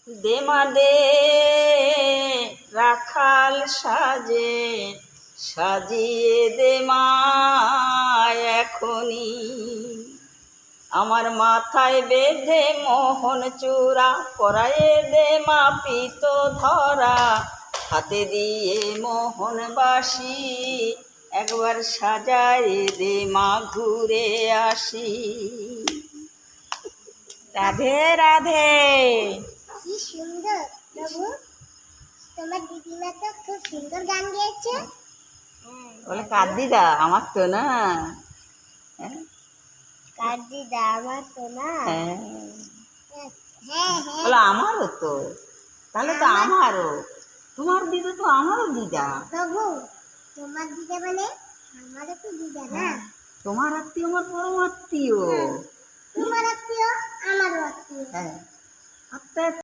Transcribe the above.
দে মা দে রাখাল সাজে, সাজিয়ে দে মা এখনি। আমার মাথায় বেঁধে মোহন চূড়া, পরায়ে দে মা পিত ধরা, হাতে দিয়ে মোহন বাসি, একবার সাজায়ে দে মা ঘুরে আসি। রাধে রাধে। কি সুন্দর প্রভু, তোমার দিদিমা তো খুব সুন্দর গান গেয়েছে। বলে কার দিদা? আমার তো না। কার দিদা? আমার তো না। হ্যাঁ, হ্যাঁ হ্যাঁ, বলে আমারও তো। তাহলে তো আমারও। তোমার দিদা তো আমারও দিদা। প্রভু তোমার দিদা মানে আমারও তো দিদা না। তোমার আত্মীয় আমার পরম আত্মীয়। তোমার আত্মীয় আমারও আত্মীয়। হ্যাঁ, আত্মীয়